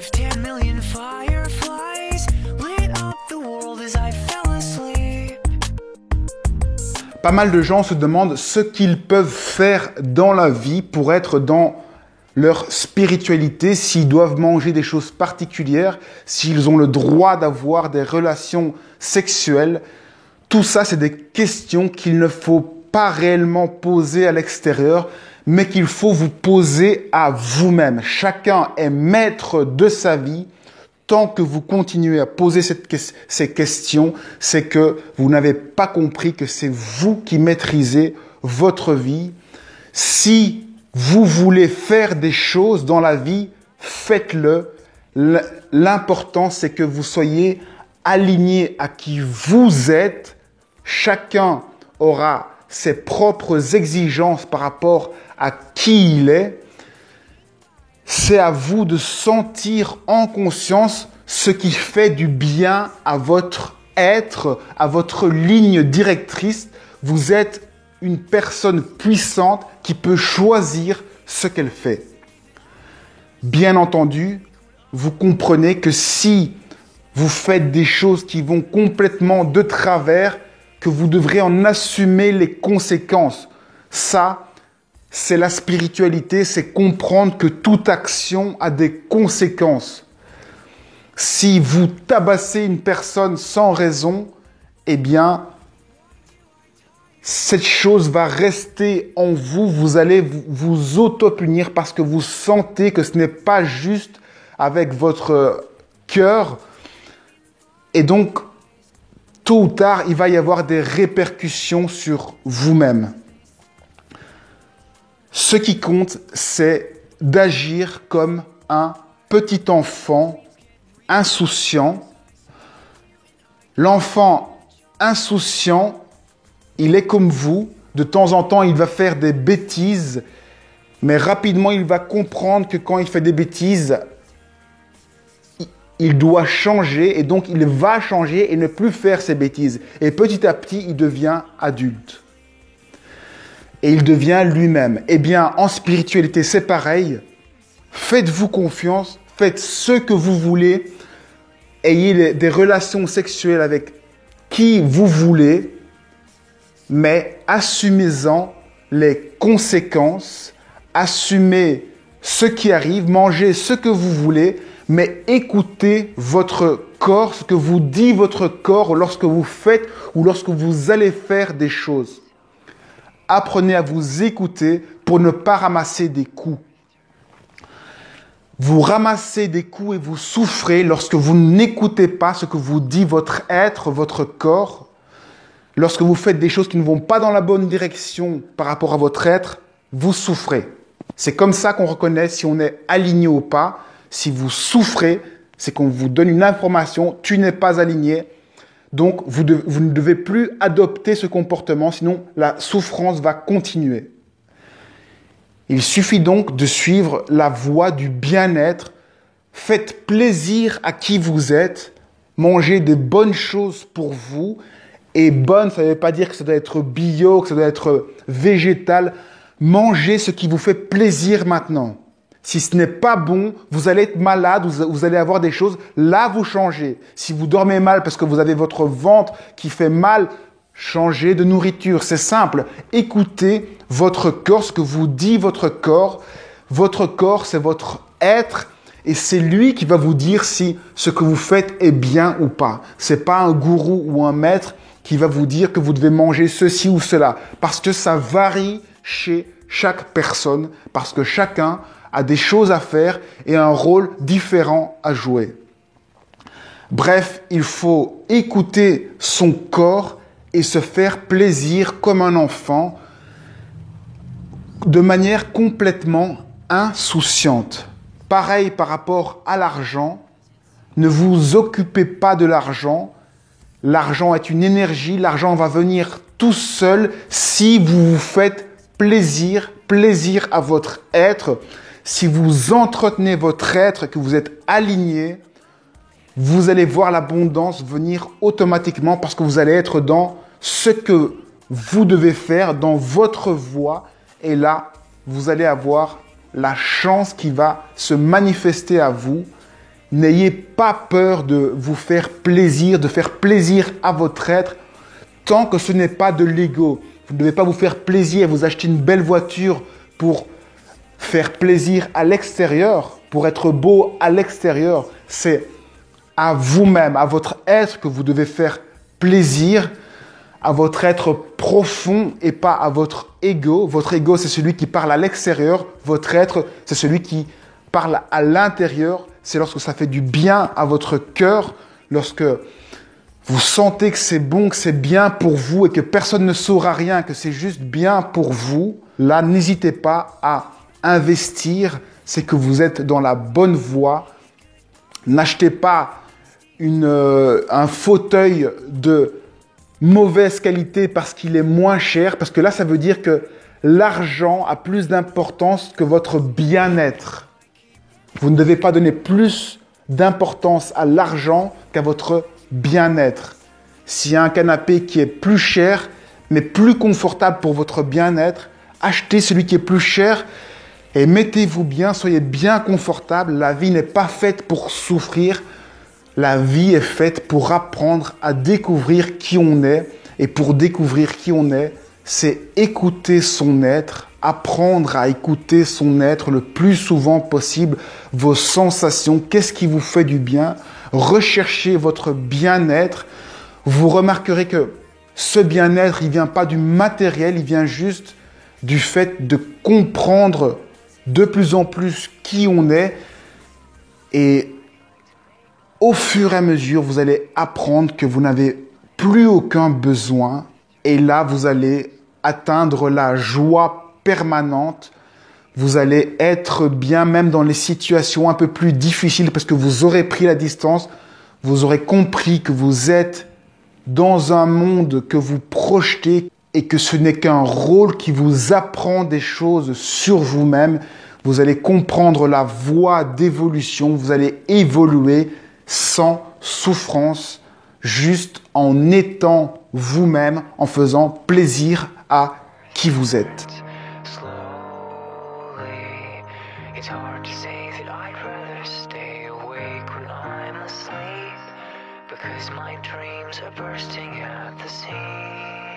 If 10 million fireflies lit up the world as I fell asleep. Pas mal de gens se demandent ce qu'ils peuvent faire dans la vie pour être dans leur spiritualité, s'ils doivent manger des choses particulières, s'ils ont le droit d'avoir des relations sexuelles. Tout ça, c'est des questions qu'il ne faut pas réellement poser à l'extérieur, mais qu'il faut vous poser à vous-même. Chacun est maître de sa vie. Tant que vous continuez à poser ces questions, c'est que vous n'avez pas compris que c'est vous qui maîtrisez votre vie. Si vous voulez faire des choses dans la vie, faites-le. L'important, c'est que vous soyez aligné à qui vous êtes. Chacun aura ses propres exigences par rapport à qui il est. C'est à vous de sentir en conscience ce qui fait du bien à votre être, à votre ligne directrice. Vous êtes une personne puissante qui peut choisir ce qu'elle fait. Bien entendu, vous comprenez que si vous faites des choses qui vont complètement de travers, que vous devrez en assumer les conséquences. Ça, c'est la spiritualité, c'est comprendre que toute action a des conséquences. Si vous tabassez une personne sans raison, eh bien, cette chose va rester en vous. Vous allez vous auto-punir parce que vous sentez que ce n'est pas juste avec votre cœur. Et donc, tôt ou tard, il va y avoir des répercussions sur vous-même. Ce qui compte, c'est d'agir comme un petit enfant insouciant. L'enfant insouciant, il est comme vous. De temps en temps, il va faire des bêtises, mais rapidement, il va comprendre que quand il fait des bêtises, il doit changer et donc il va changer et ne plus faire ses bêtises. Et petit à petit, il devient adulte. Et il devient lui-même. Eh bien, en spiritualité, c'est pareil. Faites-vous confiance, faites ce que vous voulez, ayez des relations sexuelles avec qui vous voulez, mais assumez-en les conséquences, assumez ce qui arrive, mangez ce que vous voulez, mais écoutez votre corps, ce que vous dit votre corps lorsque vous faites ou lorsque vous allez faire des choses. Apprenez à vous écouter pour ne pas ramasser des coups. Vous ramassez des coups et vous souffrez lorsque vous n'écoutez pas ce que vous dit votre être, votre corps. Lorsque vous faites des choses qui ne vont pas dans la bonne direction par rapport à votre être, vous souffrez. C'est comme ça qu'on reconnaît si on est aligné ou pas. Si vous souffrez, c'est qu'on vous donne une information, tu n'es pas aligné. Donc, vous ne devez plus adopter ce comportement, sinon la souffrance va continuer. Il suffit donc de suivre la voie du bien-être. Faites plaisir à qui vous êtes. Mangez des bonnes choses pour vous. Et bonne, ça ne veut pas dire que ça doit être bio, que ça doit être végétal. Mangez ce qui vous fait plaisir maintenant. Si ce n'est pas bon, vous allez être malade, vous allez avoir des choses. Là, vous changez. Si vous dormez mal parce que vous avez votre ventre qui fait mal, changez de nourriture. C'est simple. Écoutez votre corps, ce que vous dit votre corps. Votre corps, c'est votre être. Et c'est lui qui va vous dire si ce que vous faites est bien ou pas. C'est pas un gourou ou un maître qui va vous dire que vous devez manger ceci ou cela. Parce que ça varie chez chaque personne. Parce que chacun a des choses à faire et un rôle différent à jouer. Bref, il faut écouter son corps et se faire plaisir comme un enfant de manière complètement insouciante. Pareil par rapport à l'argent, ne vous occupez pas de l'argent. L'argent est une énergie, l'argent va venir tout seul si vous vous faites plaisir à votre être. Si vous entretenez votre être, que vous êtes aligné, vous allez voir l'abondance venir automatiquement parce que vous allez être dans ce que vous devez faire, dans votre voie. Et là, vous allez avoir la chance qui va se manifester à vous N'ayez pas peur de vous faire plaisir, de faire plaisir à votre être, tant que ce n'est pas de l'ego. Vous ne devez pas vous faire plaisir, vous acheter une belle voiture pour faire plaisir à l'extérieur, pour être beau à l'extérieur. C'est à vous-même, à votre être que vous devez faire plaisir, à votre être profond et pas à votre ego. Votre ego, c'est celui qui parle à l'extérieur. Votre être, c'est celui qui parle à l'intérieur. C'est lorsque ça fait du bien à votre cœur, lorsque vous sentez que c'est bon, que c'est bien pour vous et que personne ne saura rien, que c'est juste bien pour vous. Là, n'hésitez pas à investir. C'est que vous êtes dans la bonne voie. N'achetez pas un fauteuil de mauvaise qualité parce qu'il est moins cher, parce que là, ça veut dire que l'argent a plus d'importance que votre bien-être. Vous ne devez pas donner plus d'importance à l'argent qu'à votre bien-être. S'il y a un canapé qui est plus cher, mais plus confortable pour votre bien-être, achetez celui qui est plus cher et mettez-vous bien, soyez bien confortable. La vie n'est pas faite pour souffrir. La vie est faite pour apprendre à découvrir qui on est. Et pour découvrir qui on est, c'est écouter son être, apprendre à écouter son être le plus souvent possible, vos sensations, qu'est-ce qui vous fait du bien, recherchez votre bien-être. Vous remarquerez que ce bien-être, il ne vient pas du matériel, il vient juste du fait de comprendre de plus en plus qui on est. Et au fur et à mesure, vous allez apprendre que vous n'avez plus aucun besoin. Et là, vous allez atteindre la joie permanente. Vous allez être bien même dans les situations un peu plus difficiles parce que vous aurez pris la distance. Vous aurez compris que vous êtes dans un monde que vous projetez et que ce n'est qu'un rôle qui vous apprend des choses sur vous-même. Vous allez comprendre la voie d'évolution. Vous allez évoluer sans souffrance, juste en étant vous-même, en faisant plaisir à qui vous êtes. Slowly, it's hard to say that I'd rather stay awake when I'm asleep, because my dreams are bursting at the seams.